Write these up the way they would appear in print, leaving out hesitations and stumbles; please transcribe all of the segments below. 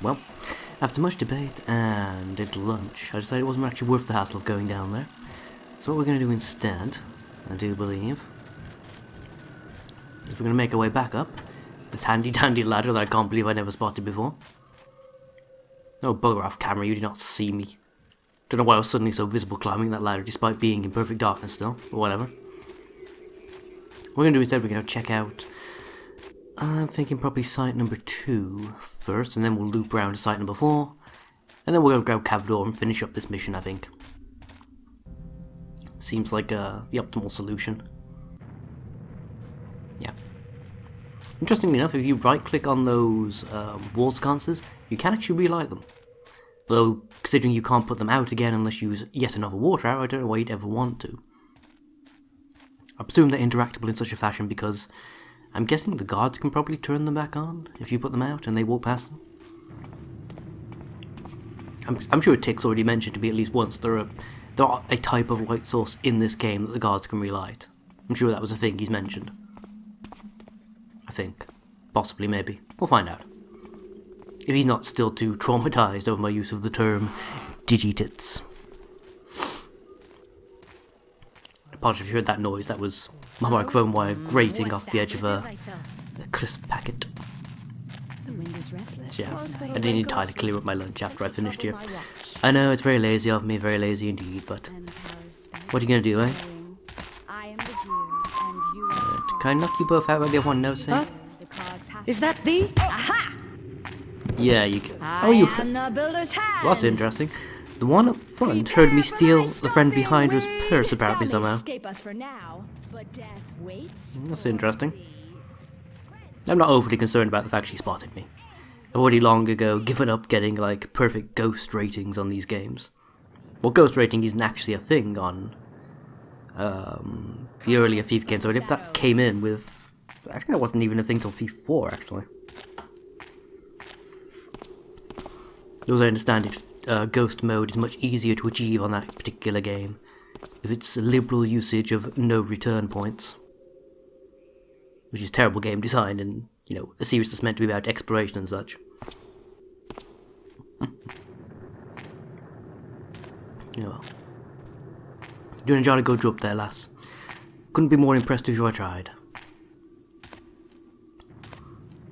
Well, after much debate and little lunch, I decided it wasn't actually worth the hassle of going down there. So what we're going to do instead, I do believe, is we're going to make our way back up this handy dandy ladder that I can't believe I never spotted before. Oh, bugger off, camera, you did not see me. Don't know why I was suddenly so visible climbing that ladder despite being in perfect darkness still, or whatever. What we're going to do instead, we're going to check out, I'm thinking probably site number 2 first, and then we'll loop around to site number 4, and then we'll go grab Cavador and finish up this mission, I think. Seems like the optimal solution. Yeah. Interestingly enough, if you right-click on those wall sconces, you can actually relight them. Though, considering you can't put them out again unless you use yet another water arrow, I don't know why you'd ever want to. I presume they're interactable in such a fashion because I'm guessing the guards can probably turn them back on if you put them out and they walk past them. I'm sure Tick's already mentioned to me at least once there are a type of light source in this game that the guards can relight. I'm sure that was a thing he's mentioned. I think. Possibly, maybe. We'll find out. If he's not still too traumatized over my use of the term digitits. Apologies if you heard that noise, that was my microphone wire grating off the edge of a crisp packet. Yeah, I didn't entirely clear up my lunch after I finished here. I know, it's very lazy of me, very lazy indeed, but what are you gonna do, eh? Can I knock you both out while the other one knows it? Is that thee? Aha! Yeah, you can. Oh, you. Well, that's interesting. The one up front heard me steal the friend behind her's purse apparently somehow. That's interesting. I'm not overly concerned about the fact she spotted me. I've already long ago given up getting like perfect ghost ratings on these games. Well, ghost rating isn't actually a thing on the earlier FIFA games. So if that came in with, actually, that wasn't even a thing till FIFA 4 actually. As I understand it, ghost mode is much easier to achieve on that particular game, with its liberal usage of no return points. Which is terrible game design and, you know, a series that's meant to be about exploration and such. Yeah, well. Doing a jolly good job there, lass. Couldn't be more impressed if I tried.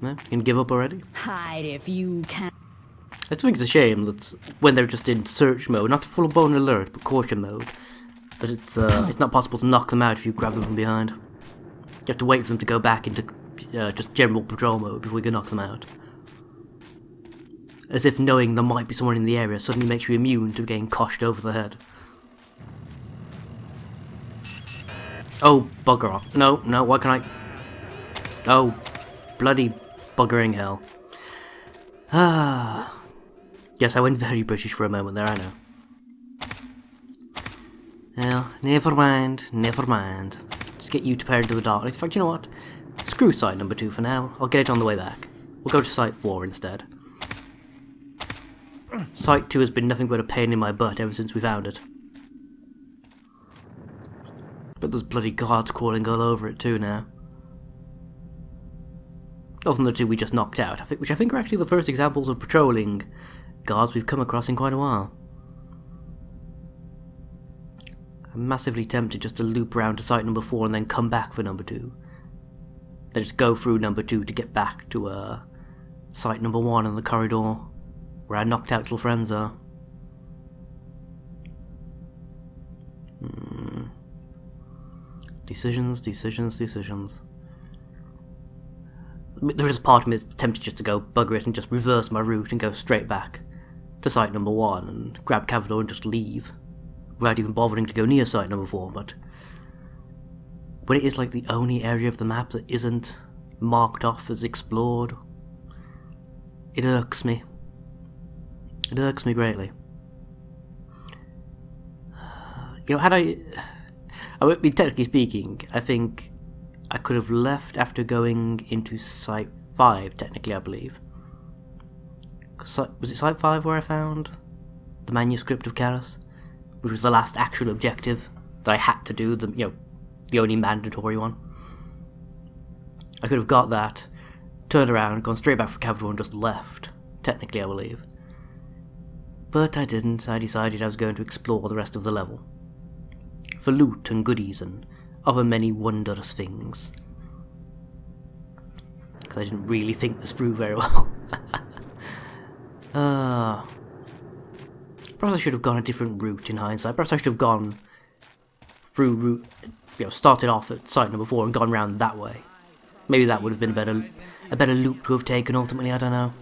No? You can give up already? Hide if you can. I just think it's a shame that when they're just in search mode, not full-blown alert, but caution mode, that it's not possible to knock them out if you grab them from behind. You have to wait for them to go back into just general patrol mode before you can knock them out. As if knowing there might be someone in the area suddenly makes you immune to getting coshed over the head. Oh, bugger off. No, why can I... Oh, bloody buggering hell. Ah... Yes, I went very British for a moment there, I know. Well, never mind. Just get you to pair into the dark. In fact, you know what? Screw site number 2 for now. I'll get it on the way back. We'll go to site 4 instead. Site 2 has been nothing but a pain in my butt ever since we found it. But there's bloody guards crawling all over it too now. Other than the 2 we just knocked out, which I think are actually the first examples of patrolling guards we've come across in quite a while. I'm massively tempted just to loop around to site number 4 and then come back for number 2. Then just go through number 2 to get back to site number 1 in the corridor where our knocked out little friends are. Decisions. There is a part of me that's tempted just to go bugger it and just reverse my route and go straight back to site number 1 and grab Cavador and just leave, without even bothering to go near site number 4, but when it is like the only area of the map that isn't marked off as explored, it irks me. It irks me greatly. You know, had I mean, technically speaking, I think I could have left after going into Site 5, technically, I believe. Was it Site 5 where I found the manuscript of Karas? Which was the last actual objective that I had to do, the only mandatory one. I could have got that, turned around, gone straight back for Cavador and just left, technically I believe. But I didn't. I decided I was going to explore the rest of the level. For loot and goodies and other many wondrous things. Because I didn't really think this through very well. Perhaps I should have gone a different route in hindsight. Perhaps I should have gone through route, started off at site number 4 and gone round that way. Maybe that would have been a better loop to have taken ultimately, I don't know.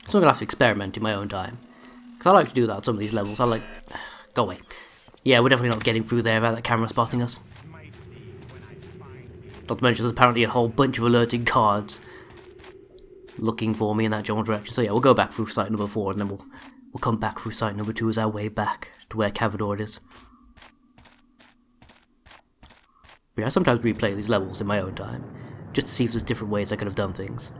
So I'm going to have to experiment in my own time. Because I like to do that at some of these levels. I like... Go away. Yeah, we're definitely not getting through there without that camera spotting us. Not to mention there's apparently a whole bunch of alerting cards looking for me in that general direction. So yeah, we'll go back through site number 4 and then we'll come back through site number 2 as our way back to where Cavador is. Yeah, I sometimes replay these levels in my own time, just to see if there's different ways I could have done things.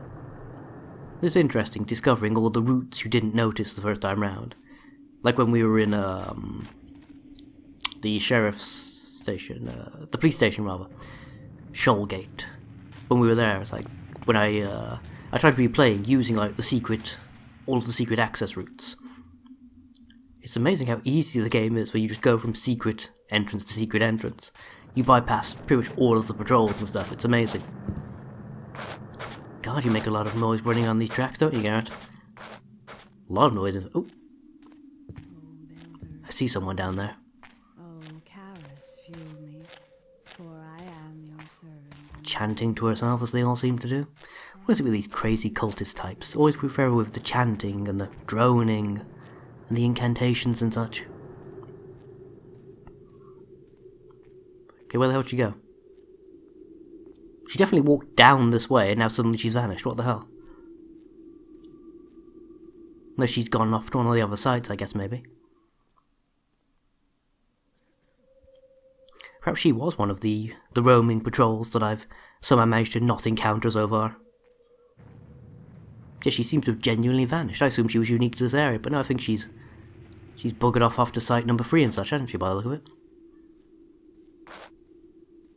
It's interesting discovering all the routes you didn't notice the first time round. Like when we were in the sheriff's station, the police station rather, Shoalgate. When we were there, it's like when I tried replaying using like all of the secret access routes. It's amazing how easy the game is when you just go from secret entrance to secret entrance. You bypass pretty much all of the patrols and stuff. It's amazing. God, you make a lot of noise running on these tracks, don't you, Garrett? A lot of noise. Oh, I see someone down there. Oh, Karis, fuel me, for I am your servant. Chanting to herself as they all seem to do. What is it with these crazy cultist types? Always prefer with the chanting and the droning and the incantations and such. Okay, where the hell did she go? She definitely walked down this way and now suddenly she's vanished. What the hell? Unless she's gone off to one of the other sites, I guess, maybe. Perhaps she was one of the roaming patrols that I've somehow managed to not encounter so far. Yeah, she seems to have genuinely vanished. I assume she was unique to this area, but no, I think she's buggered off to site number 3 and such, hasn't she, by the look of it?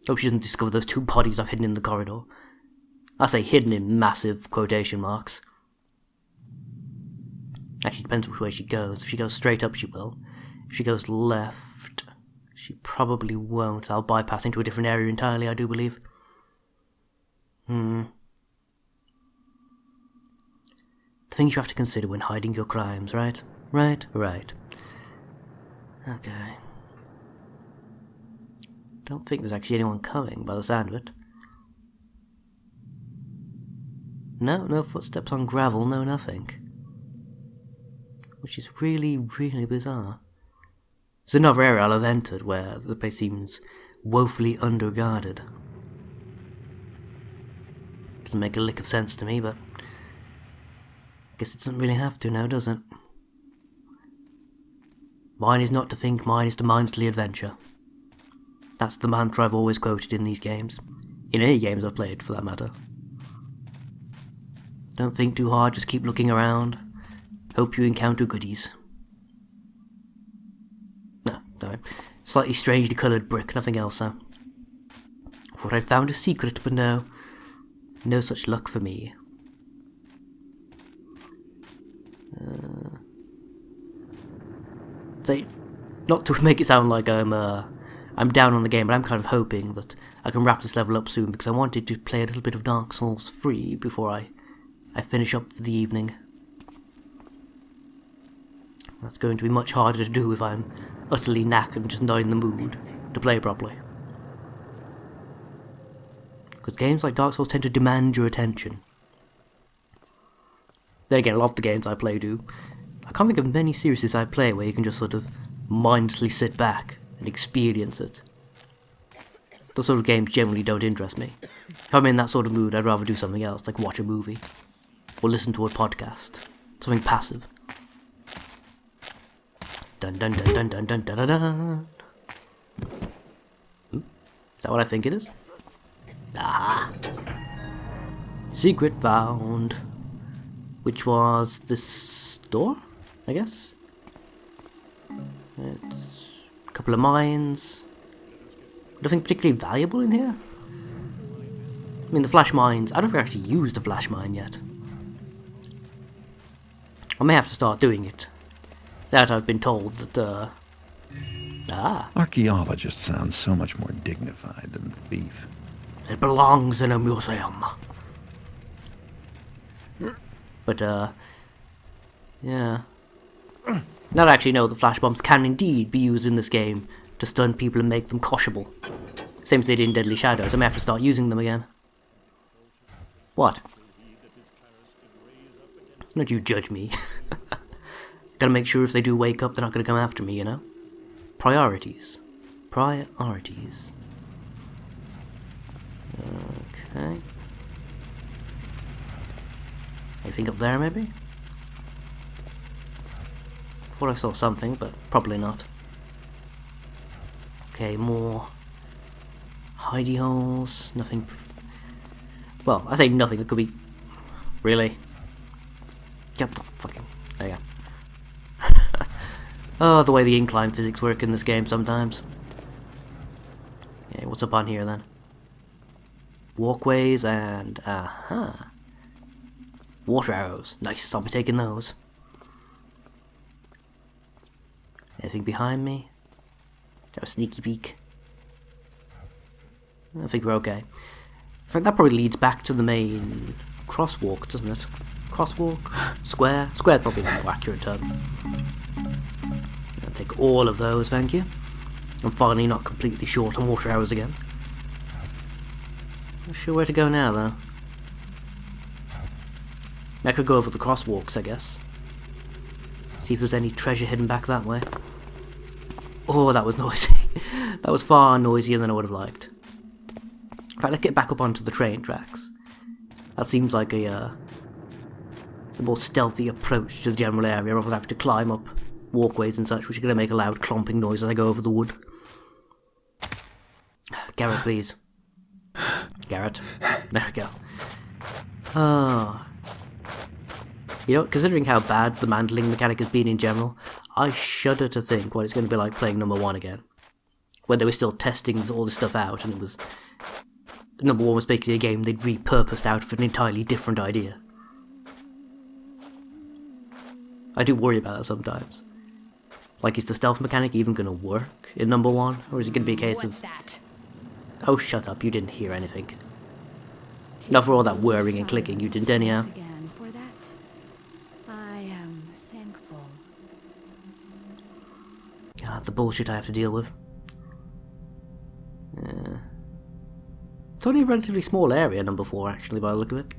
Hope she doesn't discover those 2 bodies I've hidden in the corridor. I say hidden in massive quotation marks. Actually, depends which way she goes. If she goes straight up, she will. If she goes left, she probably won't. I'll bypass into a different area entirely, I do believe. The things you have to consider when hiding your crimes, right? Right. Okay. Don't think there's actually anyone coming by the sound of it. No footsteps on gravel, no nothing. Which is really, really bizarre. There's another area I'll have entered where the place seems woefully underguarded. Doesn't make a lick of sense to me, but I guess it doesn't really have to now, does it? Mine is not to think, mine is to mindlessly adventure. That's the mantra I've always quoted in these games. In any games I've played, for that matter. Don't think too hard, just keep looking around. Hope you encounter goodies. No. Slightly strangely coloured brick, nothing else, though. Thought I'd found a secret, but no. No such luck for me. Not to make it sound like I'm down on the game, but I'm kind of hoping that I can wrap this level up soon because I wanted to play a little bit of Dark Souls 3 before I finish up for the evening. That's going to be much harder to do if I'm utterly knackered and just not in the mood to play properly. Because games like Dark Souls tend to demand your attention. Then again, a lot of the games I play do. I can't think of many series I play where you can just sort of mindlessly sit back and experience it. Those sort of games generally don't interest me. If I'm in that sort of mood, I'd rather do something else, like watch a movie. Or listen to a podcast. Something passive. Dun dun dun dun dun dun dun dun dun. Ooh, is that what I think it is? Ah! Secret found. Which was this door, I guess? It's a couple of mines. Nothing particularly valuable in here? I mean, the flash mines, I don't think I actually used the flash mine yet. I may have to start doing it. That I've been told that, Archaeologist sounds so much more dignified than thief. it belongs in a museum. But, yeah. Now I actually know that flash bombs can indeed be used in this game to stun people and make them koshable. Same as they did in Deadly Shadows. I may have to start using them again. What? Don't you judge me. Gotta make sure if they do wake up, they're not gonna come after me, you know? Priorities. Priorities. Okay. Anything up there, maybe? Thought I saw something, but probably not. Okay, more hidey holes. Nothing. Well, I say nothing. It could be. Really? Get the fucking. There you go. Oh, the way the incline physics work in this game sometimes. Okay, what's up on here then? Walkways and water arrows. Nice, I'll be taking those. Anything behind me? Got a sneaky peek. I think we're okay. I think that probably leads back to the main crosswalk, doesn't it? Crosswalk? Square? Square's probably the more accurate term. I'll take all of those, thank you. I'm finally not completely short on water arrows again. Not sure where to go now, though. I could go over the crosswalks, I guess. See if there's any treasure hidden back that way. Oh, that was noisy. That was far noisier than I would have liked. In fact, let's get back up onto the train tracks. That seems like a more stealthy approach to the general area, rather than having to climb up walkways and such, which are going to make a loud clomping noise as I go over the wood. Garrett, please. Garrett. There we go. Oh. You know, considering how bad the mandling mechanic has been in general, I shudder to think what it's going to be like playing number 1 again. When they were still testing all this stuff out, and it was... Number 1 was basically a game they'd repurposed out for an entirely different idea. I do worry about that sometimes. Like, is the stealth mechanic even going to work in number 1? Or is it going to be a case of... That? Oh, shut up, you didn't hear anything. Not for all that whirring and clicking, you didn't anyhow. Again for that. I am thankful. God, the bullshit I have to deal with. Yeah. It's only a relatively small area, number 4, actually, by the look of it.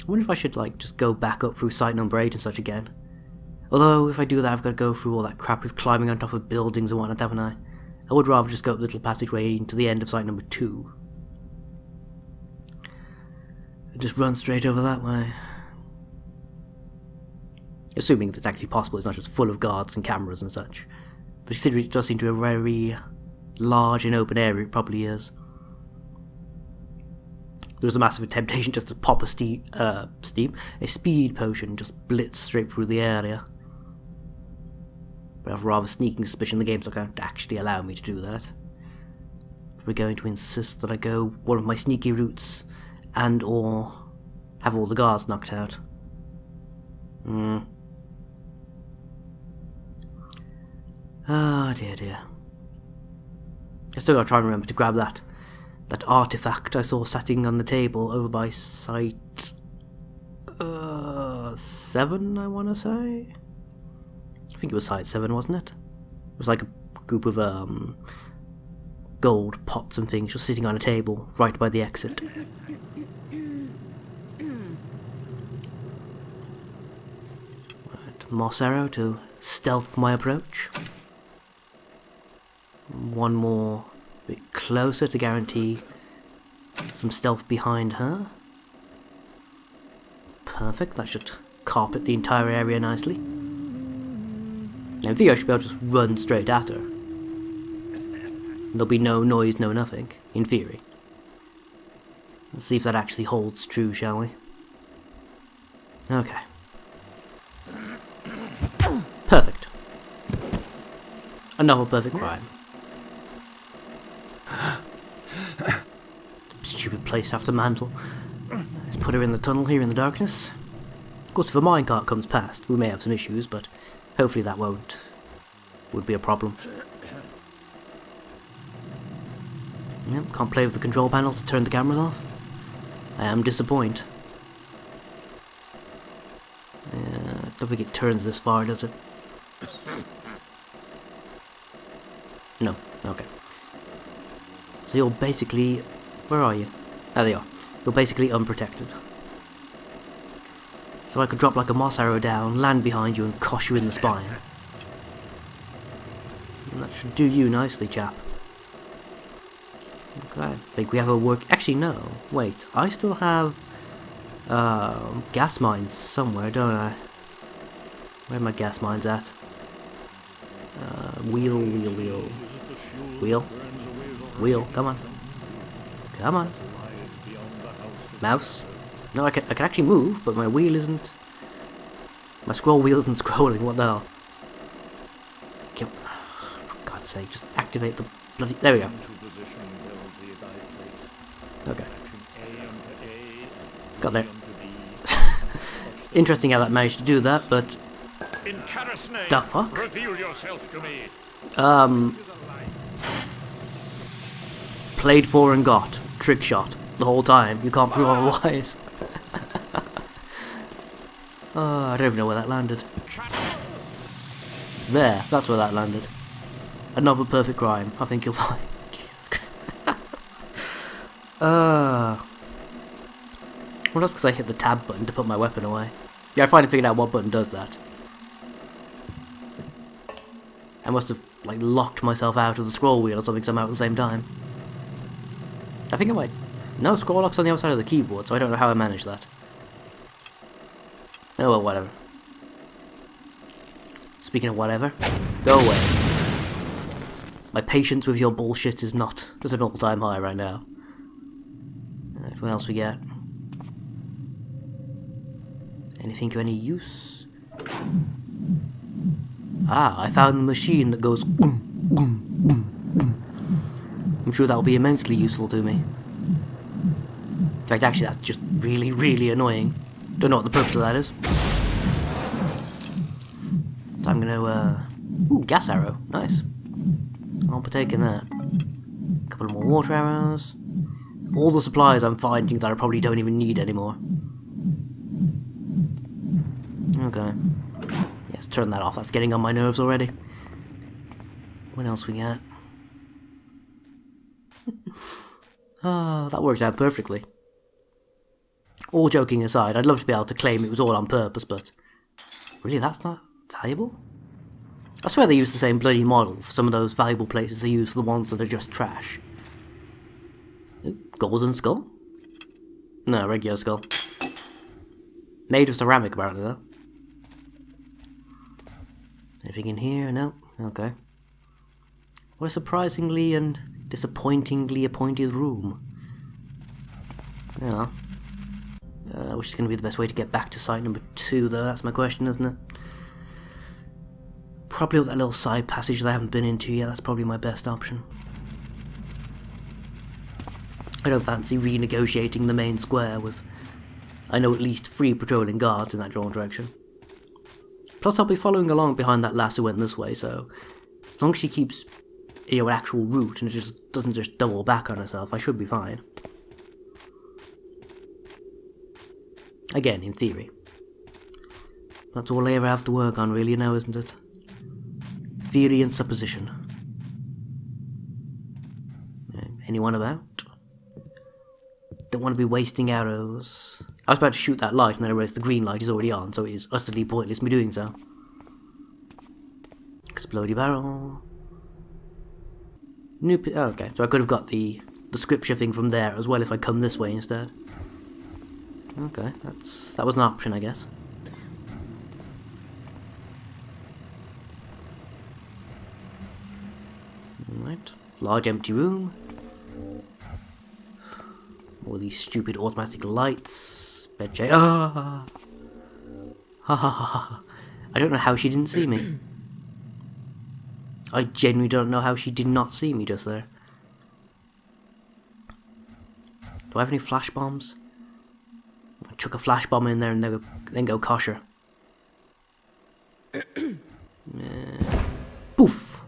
I wonder if I should, like, just go back up through site number 8 and such again. Although, if I do that, I've got to go through all that crap with climbing on top of buildings and whatnot, haven't I? I would rather just go up the little passageway into the end of site number 2. And just run straight over that way. Assuming it's actually possible, it's not just full of guards and cameras and such. But considering it does seem to be a very large and open area, it probably is. There was a massive temptation just to pop a speed potion and just blitz straight through the area. But I have a rather sneaking suspicion the game's not going to actually allow me to do that. We're going to insist that I go one of my sneaky routes and or have all the guards knocked out. Oh dear. I still gotta try and remember to grab that artifact I saw sitting on the table over by site 7, I want to say. I think it was site 7, wasn't it? It was like a group of gold pots and things just sitting on a table right by the exit. Right, moss arrow to stealth my approach. One more bit closer to guarantee some stealth behind her. Perfect, that should carpet the entire area nicely. Now, in theory, I should be able to just run straight at her. There'll be no noise, no nothing, in theory. Let's see if that actually holds true, shall we? Okay. Perfect. Another perfect crime. Stupid place to have to mantle. Let's put her in the tunnel here in the darkness. Of course, if a minecart comes past, we may have some issues, but hopefully that would be a problem. Yep, can't play with the control panel to turn the cameras off. I am disappointed. I don't think it turns this far, does it? No, okay. So you're basically... Where are you? There they are. You're basically unprotected. So I could drop like a moss arrow down, land behind you and cosh you in the spine. And that should do you nicely, chap. Okay, I think we have a work... Actually, no. Wait, I still have... gas mines somewhere, don't I? Where are my gas mines at? Wheel. Wheel, come on. Come on. Mouse. No, I can actually move, but my wheel isn't... My scroll wheel isn't scrolling, what the hell? Okay. For God's sake, just activate the bloody... There we go. Okay. Got there. Interesting how that managed to do that, but... The fuck? Reveal yourself to me. Played for and got. Trick shot. The whole time. You can't prove otherwise. Oh, I don't even know where that landed. There, that's where that landed. Another perfect crime. I think you'll find. Jesus Christ. Well, that's because I hit the tab button to put my weapon away. Yeah, I finally figured out what button does that. I must have, like, locked myself out of the scroll wheel or something somehow at the same time. I think I might... No, scroll lock's on the other side of the keyboard, so I don't know how I managed that. Oh well, whatever. Speaking of whatever, go away. My patience with your bullshit is not... There's an all-time high right now. Alright, what else we got? Anything of any use? Ah, I found the machine that goes... I'm sure that will be immensely useful to me. In fact, actually, that's just really, really annoying. Don't know what the purpose of that is. So I'm gonna, Ooh, gas arrow. Nice. I'll be taking that. A couple more water arrows. All the supplies I'm finding that I probably don't even need anymore. Okay. Yes, turn that off. That's getting on my nerves already. What else we got? Ah, that worked out perfectly. All joking aside, I'd love to be able to claim it was all on purpose, but... Really, that's not valuable? I swear they use the same bloody model for some of those valuable places they use for the ones that are just trash. Golden skull? No, regular skull. Made of ceramic, apparently, though. Anything in here? No? Okay. What a surprisingly and disappointingly appointed room. Yeah. Which is going to be the best way to get back to site number 2, though. That's my question, isn't it? Probably with that little side passage that I haven't been into yet. That's probably my best option. I don't fancy renegotiating the main square with, I know, at least 3 patrolling guards in that general direction. Plus, I'll be following along behind that lass who went this way, so as long as she keeps, you know, an actual route and it just doesn't just double back on herself, I should be fine. Again, in theory. That's all I ever have to work on, really, now, isn't it? Theory and supposition. Anyone about? Don't want to be wasting arrows. I was about to shoot that light and then I realised the green light is already on, so it is utterly pointless me doing so. Explodey barrel. New oh, okay, so I could have got the scripture thing from there as well if I come this way instead. Okay, that was an option, I guess. Right, large empty room. All these stupid automatic lights. Bed chair. Ah! Ha ha ha ha. I don't know how she didn't see me. I genuinely don't know how she did not see me just there. Do I have any flash bombs? chuck a flash bomb in there and then go kosher. Poof!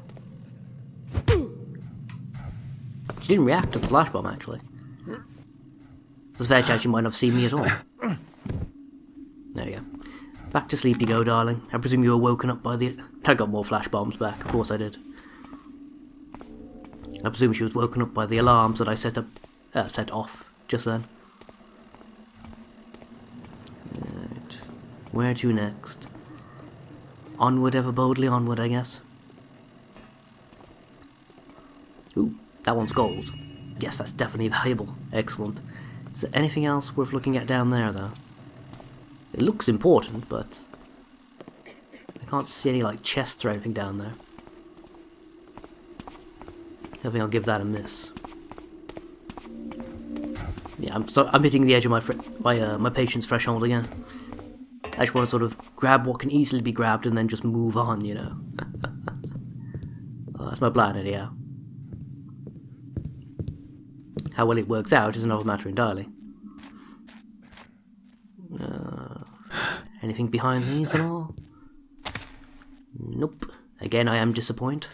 She didn't react to the flash bomb, actually. There's a fair chance she might not have seen me at all. There you go. Back to sleep you go, darling. I presume you were woken up by the... I got more flash bombs back, of course I did. I presume she was woken up by the alarms that I set off just then. Right. Where to next? Onward, ever boldly onward, I guess. Ooh, that one's gold. Yes, that's definitely valuable. Excellent. Is there anything else worth looking at down there, though? It looks important, but I can't see any, like, chests or anything down there. I think I'll give that a miss. Yeah, I'm hitting the edge of my patience threshold again. I just want to sort of grab what can easily be grabbed and then just move on, you know. Well, that's my plan, anyhow. How well it works out is another matter entirely. Anything behind these at all? Nope. Again, I am disappointed.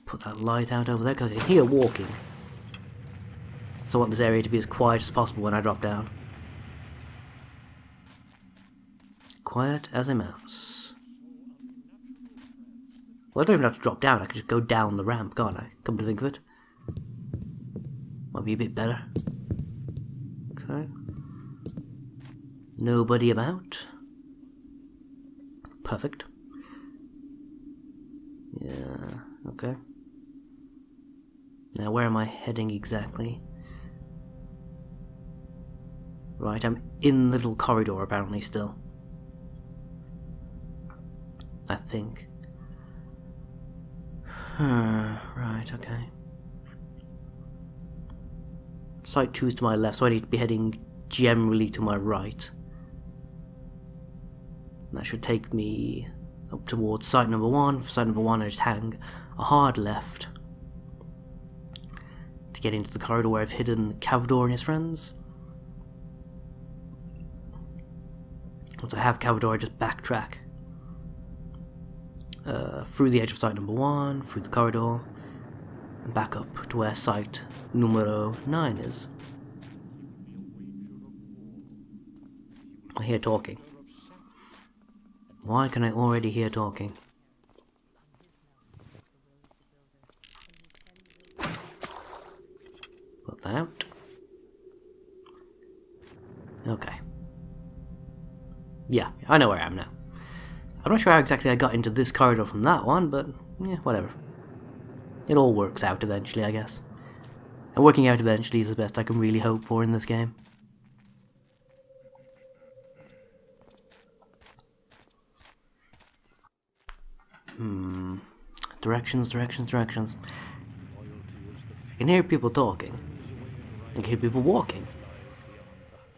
Put that light out over there because I can hear walking. So I want this area to be as quiet as possible when I drop down. Quiet as a mouse. Well, I don't even have to drop down, I can just go down the ramp, can't I? Come to think of it. Might be a bit better. Okay. Nobody about. Perfect. Yeah, okay. Now where am I heading exactly? Right, I'm in the little corridor apparently still. I think. Right, okay. Site 2 is to my left, so I need to be heading generally to my right. That should take me up towards site number 1. For site number 1 I just hang a hard left to get into the corridor where I've hidden Cavador and his friends. Once I have Cavador I just backtrack. Through the edge of site number 1, through the corridor, and back up to where site numero 9 is. I hear talking. Why can I already hear talking? Put that out. Okay. Yeah, I know where I am now. I'm not sure how exactly I got into this corridor from that one, but yeah, whatever. It all works out eventually, I guess. And working out eventually is the best I can really hope for in this game. Directions. I can hear people talking. I can hear people walking.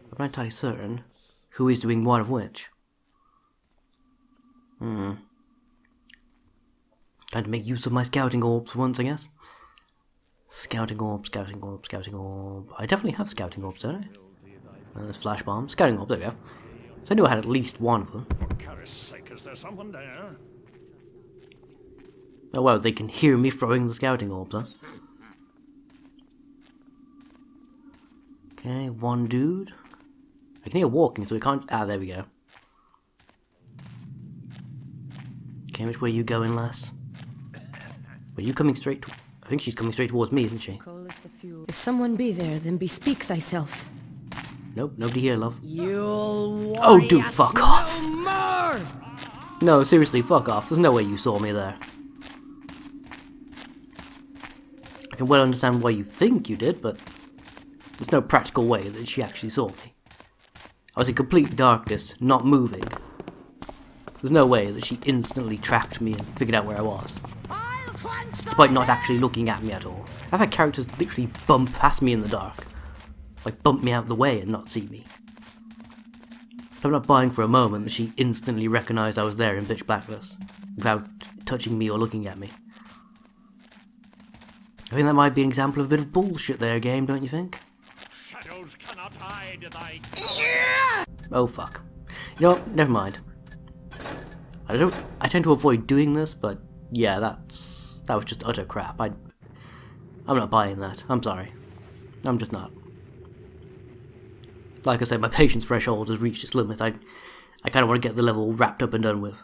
I'm not entirely certain who is doing what of which. Trying to make use of my scouting orbs once, I guess. Scouting orb. I definitely have scouting orbs, don't I? There's flash bombs. Scouting orb, there we go. So I knew I had at least one of them. For Christ's sake, is there someone there? Oh well, they can hear me throwing the scouting orbs, huh? Okay, one dude. I can hear walking, so we can't... Ah, there we go. Okay, which way are you going, lass? Are you coming straight... I think she's coming straight towards me, isn't she? Coal is the fuel. If someone be there, then bespeak thyself. Nope, nobody here, love. You'll Oh, dude, fuck off! more! No, seriously, fuck off. There's no way you saw me there. I can well understand why you think you did, but there's no practical way that she actually saw me. I was in complete darkness, not moving. There's no way that she instantly tracked me and figured out where I was. Despite not actually looking at me at all. I've had characters literally bump past me in the dark. Like bump me out of the way and not see me. I'm not buying for a moment that she instantly recognised I was there in pitch blackness, without touching me or looking at me. I think that might be an example of a bit of bullshit there, game, don't you think? Shadows cannot hide thy... Oh fuck. You know what? Never mind. I tend to avoid doing this, but yeah, that was just utter crap. I'm not buying that. I'm sorry. I'm just not. Like I said, my patience threshold has reached its limit. I kind of want to get the level wrapped up and done with,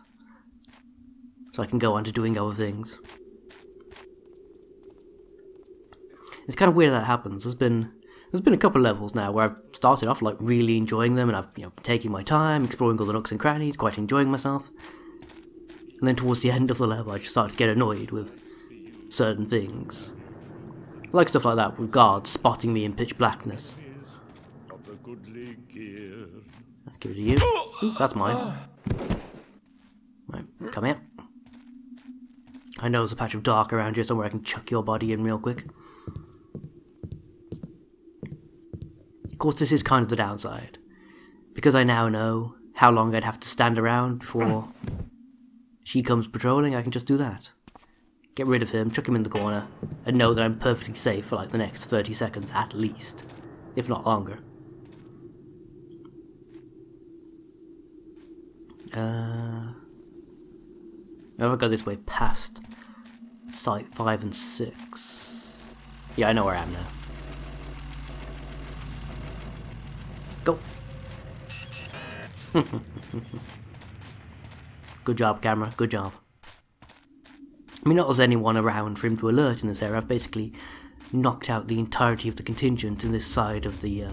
so I can go on to doing other things. It's kind of weird that happens. There's been a couple of levels now where I've started off like really enjoying them, and I've been taking my time, exploring all the nooks and crannies, quite enjoying myself. And then towards the end of the level, I just started to get annoyed with certain things, like stuff like that, with guards spotting me in pitch blackness. I'll give it to you. Ooh, that's mine. Right, come here. I know there's a patch of dark around here somewhere I can chuck your body in real quick. Of course, this is kind of the downside. Because I now know how long I'd have to stand around before she comes patrolling, I can just do that. Get rid of him, chuck him in the corner, and know that I'm perfectly safe for like the next 30 seconds at least. If not longer. If I go this way past Site 5 and 6... Yeah, I know where I am now. Go! Good job, camera, good job. I mean, not as anyone around for him to alert in this area. I've basically knocked out the entirety of the contingent in this side of the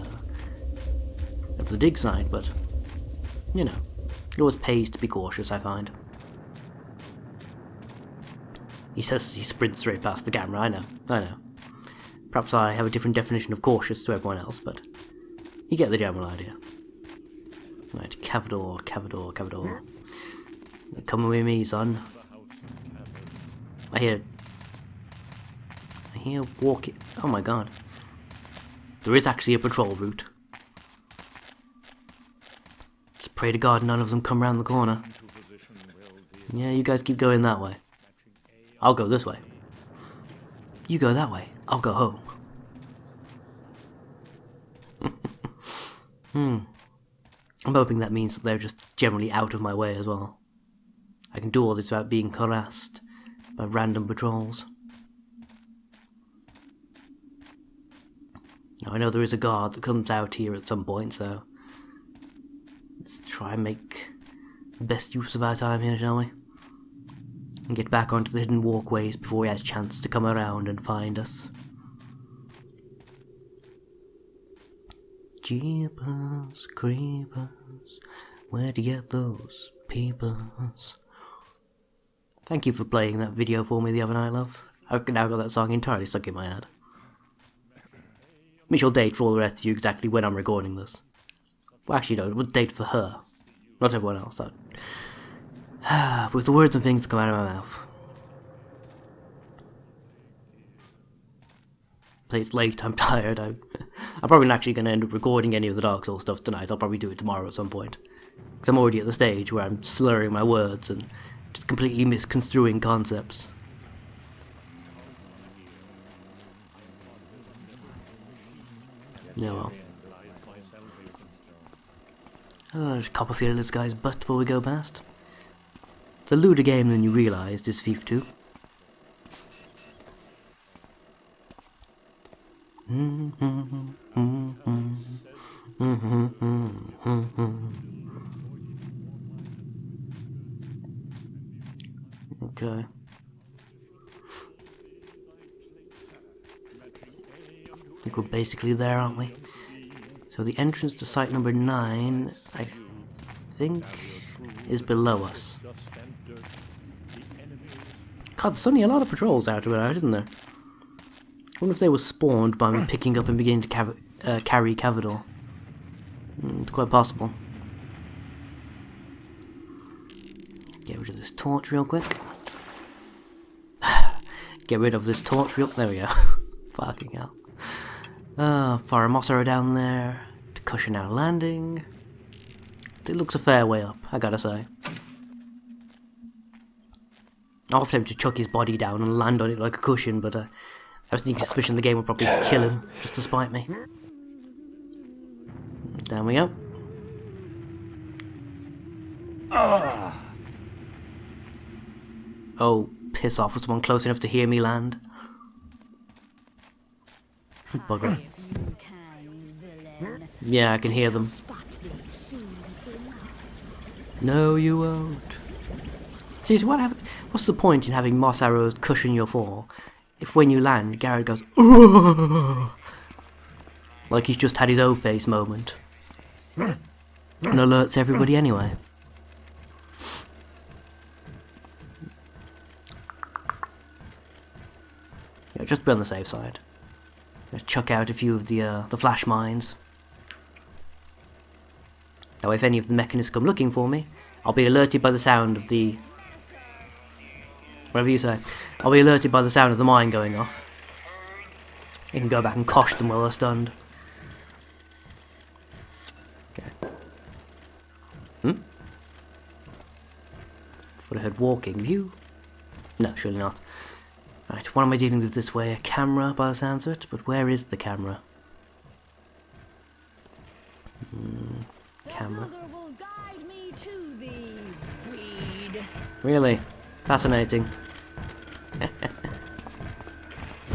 dig side, but, you know, it always pays to be cautious, I find. He says he sprints straight past the camera, I know. Perhaps I have a different definition of cautious to everyone else, but you get the general idea. Right, Cavador. Come with me, son. I hear walking. Oh my god. There is actually a patrol route. Just pray to God none of them come round the corner. Yeah, you guys keep going that way. I'll go this way. You go that way. I'll go home. I'm hoping that means that they're just generally out of my way as well. I can do all this without being harassed by random patrols. Now, I know there is a guard that comes out here at some point, so let's try and make the best use of our time here, shall we? And get back onto the hidden walkways before he has a chance to come around and find us. Jeepers, creepers, where'd you get those peepers? Thank you for playing that video for me the other night, love. I've now got that song entirely stuck in my head. Which will date for all the rest of you exactly when I'm recording this. Well, actually no, it would date for her, not everyone else. That. With the words and things that come out of my mouth. It's late, I'm tired. I'm probably not actually going to end up recording any of the Dark Souls stuff tonight. I'll probably do it tomorrow at some point. Because I'm already at the stage where I'm slurring my words and just completely misconstruing concepts. Yeah, well. Just Copperfield this guy's butt before we go past. It's a lewder game than you realised, is Thief 2. Okay. I think we're basically there, aren't we? So the entrance to site number 9, I think, is below us. God, there's suddenly a lot of patrols out about, isn't there? I wonder if they were spawned by me picking up and beginning to carry Cavador. It's quite possible. Get rid of this torch real quick. Get rid of this torch real... There we go. Fucking hell. Faramossa are down there to cushion our landing. It looks a fair way up, I gotta say. I'll have to chuck his body down and land on it like a cushion, but I have a sneaky suspicion the game will probably kill him, just to spite me. Down we go. Oh, piss off. Was someone close enough to hear me land? Bugger. Yeah, I can hear them. No, you won't. Seriously, what's the point in having moss arrows cushion your fall if when you land, Garrett goes, "Ugh!" Like he's just had his O-face moment. And alerts everybody anyway. Yeah, just be on the safe side. Just chuck out a few of the flash mines. Now if any of the mechanists come looking for me, I'll be alerted by the sound of the... whatever you say. I'll be alerted by the sound of the mine going off. You can go back and cosh them while they're stunned. Okay. Thought I heard walking. View? No, surely not. Right, what am I dealing with this way? A camera by the sounds of it? But where is the camera? Camera. Really? Fascinating.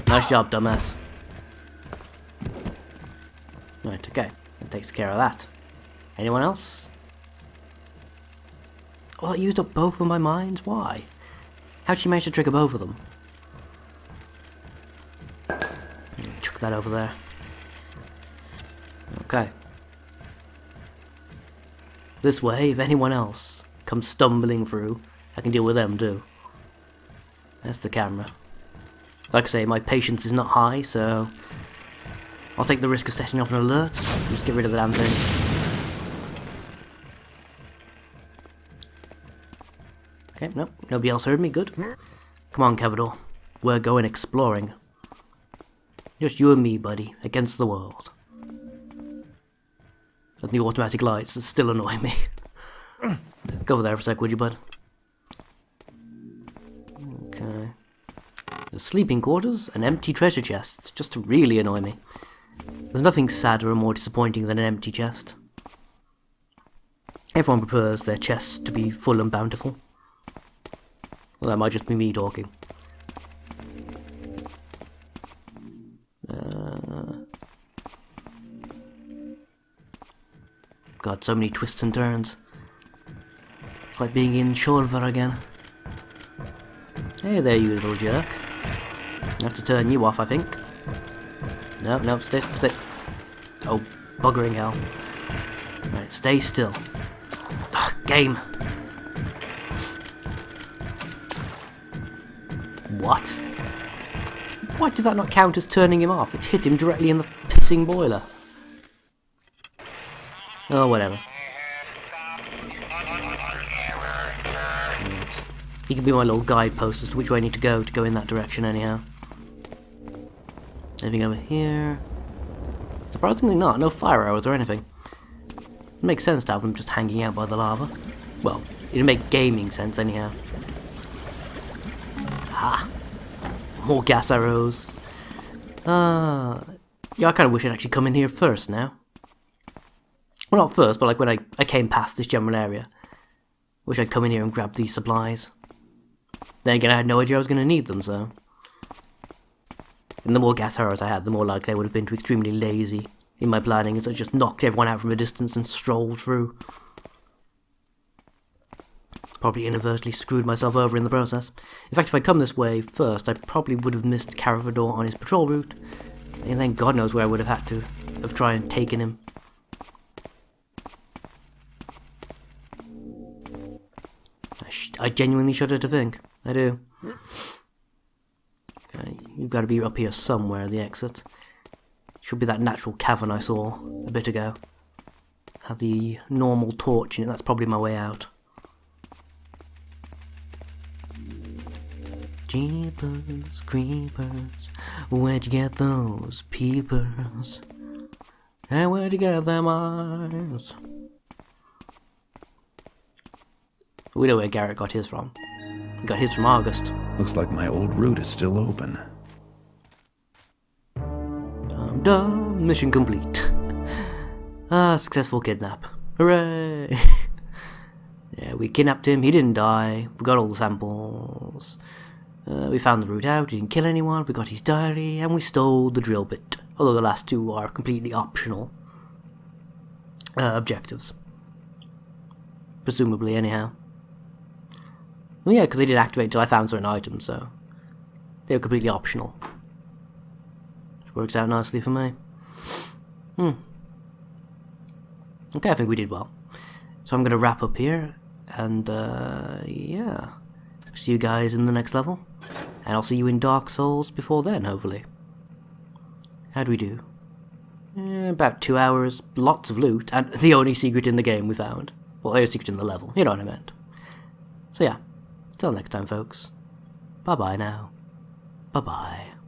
Nice job, dumbass. Right, okay. That takes care of that. Anyone else? Oh, I used up both of my mines? Why? How'd she manage to trigger both of them? Chuck that over there. Okay. This way, if anyone else comes stumbling through, I can deal with them too. That's the camera. Like I say, my patience is not high, so I'll take the risk of setting off an alert and just get rid of the damn thing. Okay, nope, nobody else heard me, good. Come on, Cavador, we're going exploring. Just you and me, buddy, against the world. And the automatic lights that still annoy me. Go over there for a sec, would you, bud? Okay. The sleeping quarters and empty treasure chests, just to really annoy me. There's nothing sadder or more disappointing than an empty chest. Everyone prefers their chests to be full and bountiful. Well, that might just be me talking. God, so many twists and turns. It's like being in Shorver again. Hey there, you little jerk. I have to turn you off, I think. No, stay. Oh, buggering hell. Right, stay still. Ugh, game. What? Why did that not count as turning him off? It hit him directly in the pissing boiler. Oh, whatever. Right. He can be my little guidepost as to which way I need to go in that direction anyhow. Anything over here? Surprisingly not, no fire arrows or anything. It makes sense to have them just hanging out by the lava. Well, it'd make gaming sense anyhow. Ah! More gas arrows. Yeah, I kind of wish I'd actually come in here first now. Well, not first, but like when I came past this general area. Wish I'd come in here and grab these supplies. Then again, I had no idea I was going to need them, so... And the more gas arrows I had, the more likely I would have been to extremely lazy in my planning, as I just knocked everyone out from a distance and strolled through. Probably inadvertently screwed myself over in the process. In fact, if I'd come this way first, I probably would have missed Caravador on his patrol route. And then God knows where I would have had to have tried and taken him. I genuinely shudder to think. I do. Okay, you've got to be up here somewhere, the exit. Should be that natural cavern I saw a bit ago. Had the normal torch in it, that's probably my way out. Jeepers, creepers, where'd you get those peepers? And where'd you get them eyes? We know where Garrett got his from. He got his from August. Looks like my old route is still open. Done. Mission complete. Successful kidnap. Hooray! Yeah, we kidnapped him, he didn't die, we got all the samples, we found the route out, he didn't kill anyone, we got his diary, and we stole the drill bit. Although the last two are completely optional objectives. Presumably, anyhow. Well, yeah, because they didn't activate until I found certain items, so they were completely optional. Which works out nicely for me. Okay, I think we did well. So I'm going to wrap up here, and yeah. See you guys in the next level. And I'll see you in Dark Souls before then, hopefully. How'd we do? About 2 hours, lots of loot, and the only secret in the game we found. Well, the only secret in the level, you know what I meant. So yeah, till next time folks. Bye bye now. Bye bye.